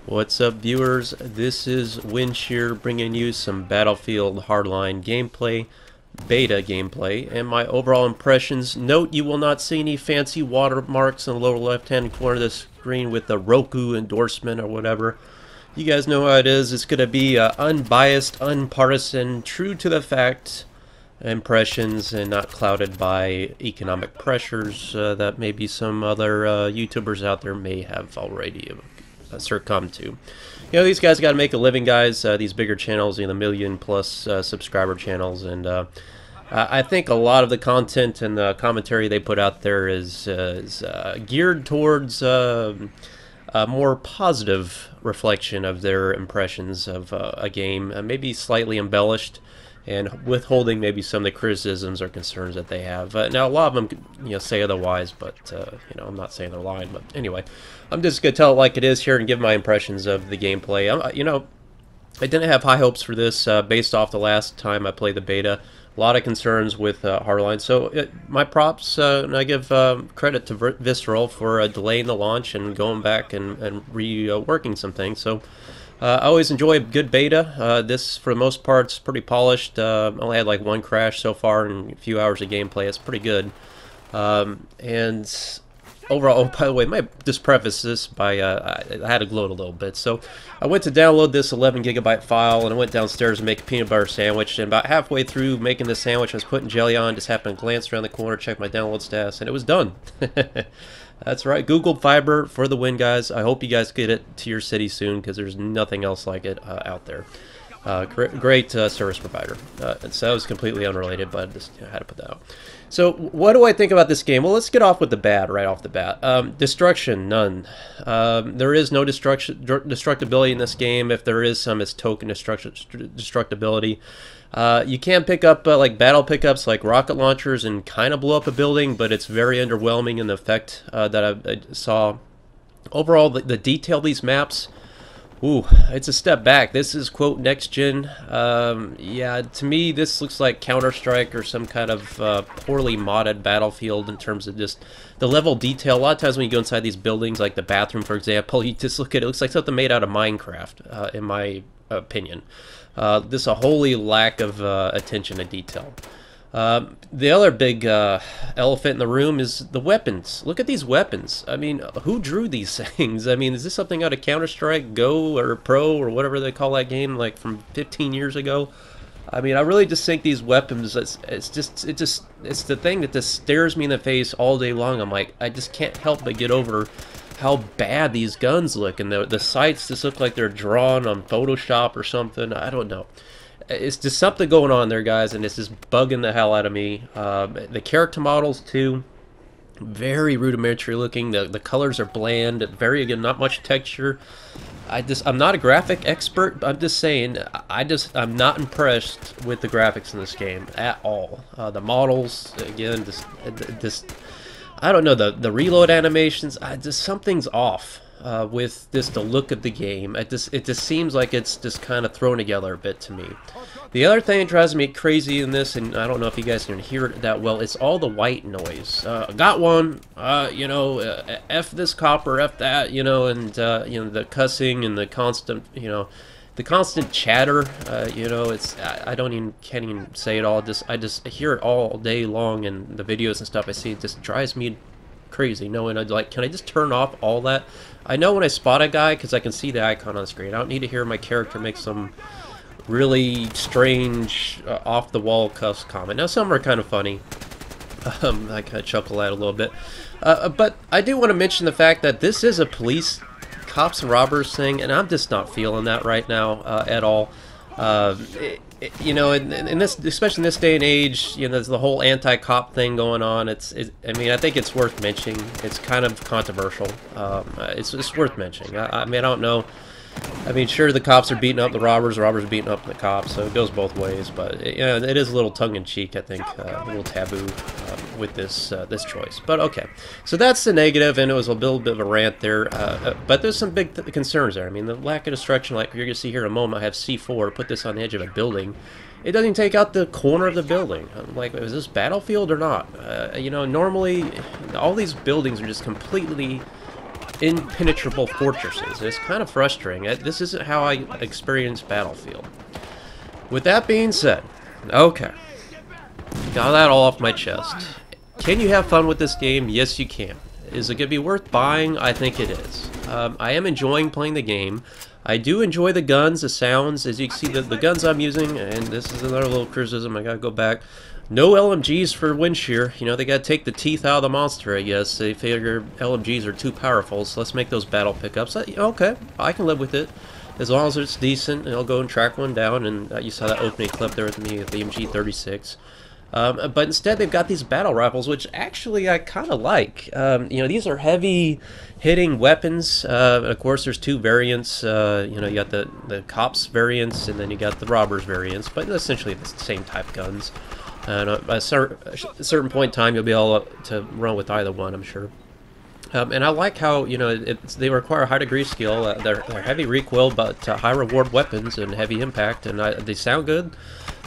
What's up, viewers? This is Winch here, bringing you some Battlefield Hardline gameplay, beta gameplay, and my overall impressions. Note you will not see any fancy watermarks in the lower left-hand corner of the screen with the Roku endorsement or whatever. You guys know how it is. It's going to be unbiased, unpartisan, true to the fact impressions, and not clouded by economic pressures that maybe some other YouTubers out there may have already succumbed to. You know, these guys got to make a living, guys. These bigger channels, you know, the million-plus subscriber channels, and I think a lot of the content and the commentary they put out there is geared towards a more positive reflection of their impressions of a game, maybe slightly embellished, and withholding maybe some of the criticisms or concerns that they have. Now, a lot of them, you know, say otherwise, but you know, I'm not saying they're lying. But anyway, I'm just gonna tell it like it is here and give my impressions of the gameplay. You know, I didn't have high hopes for this based off the last time I played the beta. A lot of concerns with Hardline. So my props, and I give credit to Visceral for delaying the launch and going back and reworking some things. So I always enjoy a good beta. This, for the most part, is pretty polished. Only had like one crash so far in a few hours of gameplay. It's pretty good. And overall, oh, by the way, I might just preface this by I had to gloat a little bit. So I went to download this 11 gigabyte file, and I went downstairs to make a peanut butter sandwich. And about halfway through making the sandwich, I was putting jelly on. Just happened to glance around the corner, check my download status, and it was done. That's right, Google Fiber for the win, guys. I hope you guys get it to your city soon, because there's nothing else like it out there. Great service provider. So that was completely unrelated, but I just had to put that out. So what do I think about this game? Well, let's get off with the bad right off the bat. Destruction, none. There is no destructibility in this game. If there is some, it's token destructibility. You can pick up like battle pickups like rocket launchers and kind of blow up a building, but it's very underwhelming in the effect that I saw. Overall, the detail of these maps, ooh, it's a step back. This is, quote, next gen. Yeah, to me, this looks like Counter-Strike or some kind of poorly modded Battlefield in terms of just the level of detail. A lot of times when you go inside these buildings, like the bathroom, for example, you just look at it, it looks like something made out of Minecraft, in my opinion. This a wholly lack of attention to detail. The other big elephant in the room is the weapons. Look at these weapons. I mean, who drew these things? I mean, is this something out of Counter-Strike Go or Pro or whatever they call that game, like from 15 years ago? I mean, I really just think these weapons, it's the thing that just stares me in the face all day long. I'm like, I just can't help but get over how bad these guns look, and the sights just look like they're drawn on Photoshop or something. I don't know. It's just something going on there, guys, and it's just bugging the hell out of me. The character models, too, very rudimentary looking. The colors are bland, very, again, not much texture. I'm not a graphic expert, but I'm just saying, I'm not impressed with the graphics in this game at all. The models, again, just I don't know, the reload animations, just something's off with just the look of the game. It just seems like it's just kind of thrown together a bit to me. The other thing that drives me crazy in this, and I don't know if you guys can hear it that well, it's all the white noise. Got one, you know, F this copper, F that, you know, and, you know, the cussing and the constant, you know, the constant chatter, you know, can't even say it all. I just hear it all day long, and the videos and stuff I see, it just drives me crazy. Knowing like, can I just turn off all that? I know when I spot a guy, because I can see the icon on the screen. I don't need to hear my character make some really strange, off-the-wall cuss comment. Now, some are kind of funny. I kind of chuckle at a little bit. But I do want to mention the fact that this is a police cops and robbers thing, and I'm just not feeling that right now at all. You know, in this, especially in this day and age, you know, there's the whole anti-cop thing going on. I mean, I think it's worth mentioning. It's kind of controversial. It's worth mentioning. I mean, I don't know. I mean, sure, the cops are beating up the robbers are beating up the cops, so it goes both ways. But you know, it is a little tongue-in-cheek, I think, a little taboo with this this choice. But okay, so that's the negative, and it was a little bit of a rant there. But there's some big concerns there. I mean, the lack of destruction, like you're gonna see here in a moment. I have C4, put this on the edge of a building. It doesn't even take out the corner of the building. I'm like, is this Battlefield or not? You know, normally all these buildings are just completely impenetrable fortresses. It's kind of frustrating. This isn't how I experience Battlefield. With that being said, okay, got that all off my chest. Can you have fun with this game? Yes, you can. Is it going to be worth buying? I think it is. I am enjoying playing the game. I do enjoy the guns, the sounds. As you can see, the guns I'm using, and this is another little criticism, I gotta go back. No LMGs for wind shear. You know, they gotta take the teeth out of the monster, I guess. They figure LMGs are too powerful, so let's make those battle pickups. Okay, I can live with it. As long as it's decent, and I'll go and track one down, and you saw that opening clip there with me with the MG36. But instead they've got these battle rifles, which actually I kind of like. You know, these are heavy hitting weapons. Of course there's two variants. You know, you got the cops variants, and then you got the robbers variants, but essentially it's the same type guns. And at a certain point in time you'll be able to run with either one, I'm sure. And I like how, you know, they require a high degree of skill. They're heavy recoil, but high reward weapons and heavy impact, and they sound good.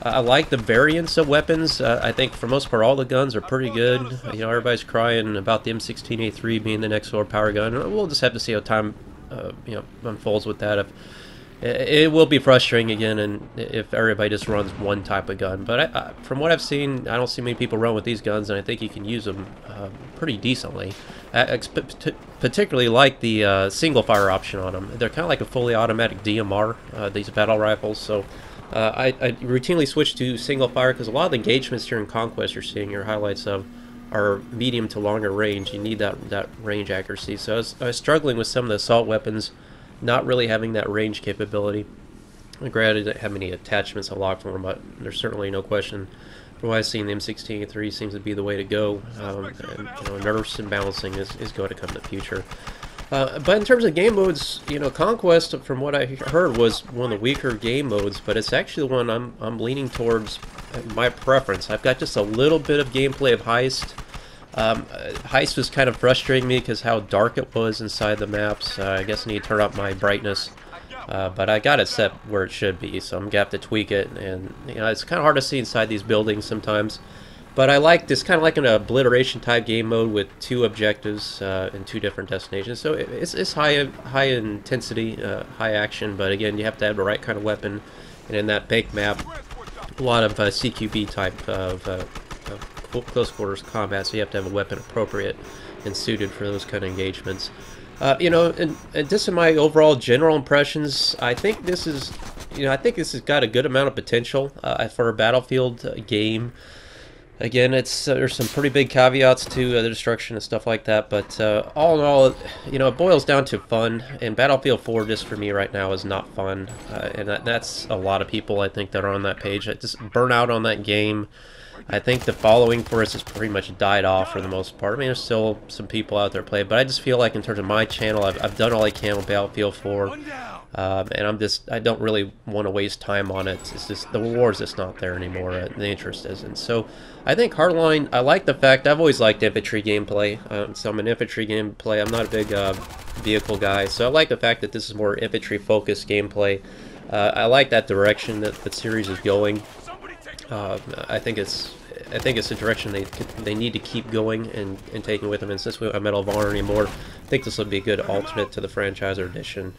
I like the variants of weapons. I think for most part all the guns are pretty good. You know, everybody's crying about the M16A3 being the next overpowered gun. We'll just have to see how time you know, unfolds with that. It will be frustrating again, and if everybody just runs one type of gun. But from what I've seen, I don't see many people run with these guns, and I think you can use them pretty decently. Particularly like the single fire option on them. They're kind of like a fully automatic DMR, these battle rifles. So I routinely switch to single fire because a lot of the engagements here in Conquest you're seeing your highlights of are medium to longer range. You need that range accuracy. So I was struggling with some of the assault weapons not really having that range capability. Granted, I didn't have many attachments unlocked for them, but there's certainly no question. From what I've seen, the M16A3 seems to be the way to go. And, you know, nerfs and balancing is going to come in the future. But in terms of game modes, you know, Conquest, from what I heard, was one of the weaker game modes, but it's actually the one I'm leaning towards my preference. I've got just a little bit of gameplay of Heist. Heist was kind of frustrating me because how dark it was inside the maps. I guess I need to turn up my brightness, but I got it set where it should be, so I'm gonna have to tweak it. And you know, it's kind of hard to see inside these buildings sometimes. But I like this kind of like an obliteration type game mode with two objectives and two different destinations. So it's high intensity, high action, but again, you have to have the right kind of weapon. And in that bank map, a lot of CQB type of close quarters combat, so you have to have a weapon appropriate and suited for those kind of engagements. You know, and just in my overall general impressions, I think this is, you know, I think this has got a good amount of potential for a Battlefield game. Again, there's some pretty big caveats to the destruction and stuff like that, but all in all, you know, it boils down to fun. And Battlefield 4, just for me right now, is not fun, and that's a lot of people I think that are on that page. I just burn out on that game. I think the following for us has pretty much died off for the most part. I mean, there's still some people out there playing, but I just feel like in terms of my channel, I've done all I can with Battlefield 4, and I don't really want to waste time on it. It's just the rewards just not there anymore. The interest isn't. So I think Hardline, I like the fact I've always liked infantry gameplay. So I'm an infantry gameplay. I'm not a big vehicle guy, so I like the fact that this is more infantry focused gameplay. I like that direction that the series is going. I think it's a direction they need to keep going and taking with them. And since we don't have Medal of Honor anymore, I think this will be a good alternate to the franchise edition.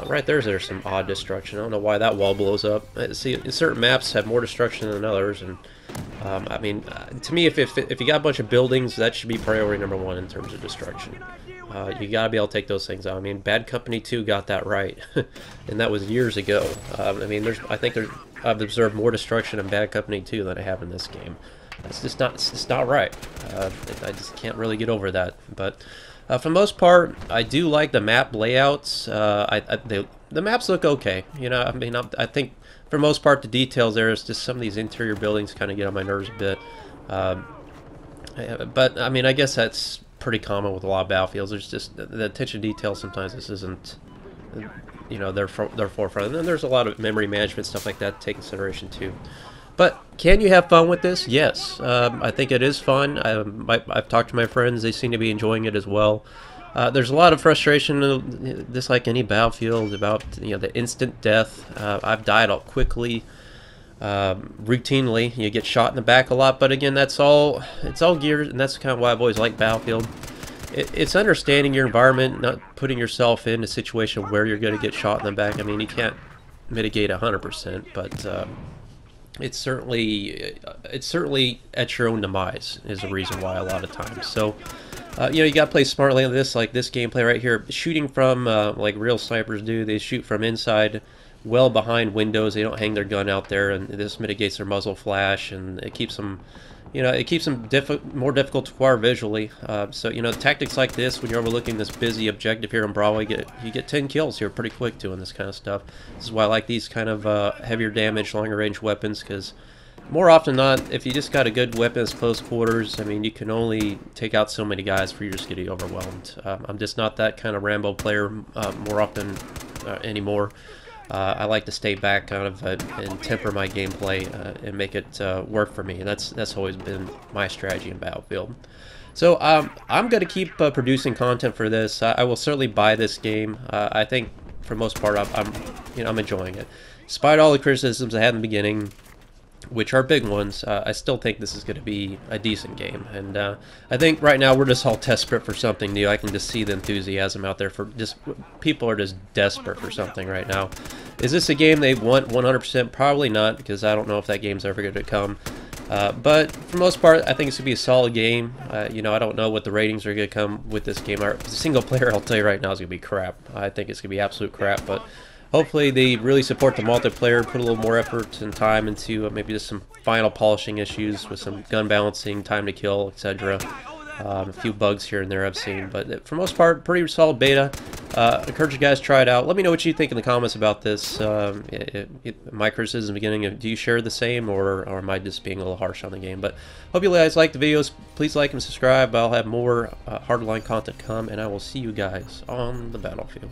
Right there's some odd destruction. I don't know why that wall blows up. See, certain maps have more destruction than others, and I mean, to me, if you got a bunch of buildings, that should be priority number one in terms of destruction. You gotta be able to take those things out. I mean, Bad Company 2 got that right, and that was years ago. I mean, I've observed more destruction in Bad Company 2 than I have in this game. It's not right. I just can't really get over that. But for the most part, I do like the map layouts. The maps look okay. You know, I mean, I think for the most part the details there is just some of these interior buildings kind of get on my nerves a bit. But I mean, I guess that's pretty common with a lot of Battlefields. There's just the attention to detail. Sometimes this isn't, you know, their forefront. And then there's a lot of memory management stuff like that to take consideration too. But can you have fun with this? Yes, I think it is fun. I've talked to my friends; they seem to be enjoying it as well. There's a lot of frustration, just like any Battlefield, about, you know, the instant death. I've died out quickly, routinely. You get shot in the back a lot, but again, it's all geared, and that's kind of why I've always liked Battlefield. it's understanding your environment, not putting yourself in a situation where you're going to get shot in the back. I mean, you can't mitigate 100%, but it's certainly at your own demise is the reason why a lot of times. So you know, you got to play smartly on this, like this gameplay right here. Shooting from like real snipers do. They shoot from inside, well behind windows. They don't hang their gun out there, and this mitigates their muzzle flash, and it keeps them, you know, it keeps them more difficult to acquire visually. So, you know, tactics like this, when you're overlooking this busy objective here in Bravo, you get 10 kills here pretty quick doing this kind of stuff. This is why I like these kind of heavier damage, longer range weapons, because more often than not, if you just got a good weapon that's close quarters, I mean, you can only take out so many guys before you're just getting overwhelmed. I'm just not that kind of Rambo player more often anymore. I like to stay back kind of and temper my gameplay and make it work for me. And that's always been my strategy in Battlefield. So I'm going to keep producing content for this. I will certainly buy this game. I think for the most part I'm enjoying it. Despite all the criticisms I had in the beginning, which are big ones, I still think this is going to be a decent game. And I think right now we're just all desperate for something new. I can just see the enthusiasm out there for just, people are just desperate for something right now. Is this a game they want 100%? Probably not, because I don't know if that game's ever going to come. But for the most part, I think it's going to be a solid game. You know, I don't know what the ratings are going to come with this game. Single player, I'll tell you right now, is going to be crap. I think it's going to be absolute crap, but hopefully they really support the multiplayer, put a little more effort and time into maybe just some final polishing issues with some gun balancing, time to kill, etc. A few bugs here and there I've seen, but for the most part, pretty solid beta. Encourage you guys to try it out. Let me know what you think in the comments about this. My criticism in the beginning, do you share the same, or am I just being a little harsh on the game? But hope you guys like the videos. Please like and subscribe. I'll have more Hardline content come, and I will see you guys on the battlefield.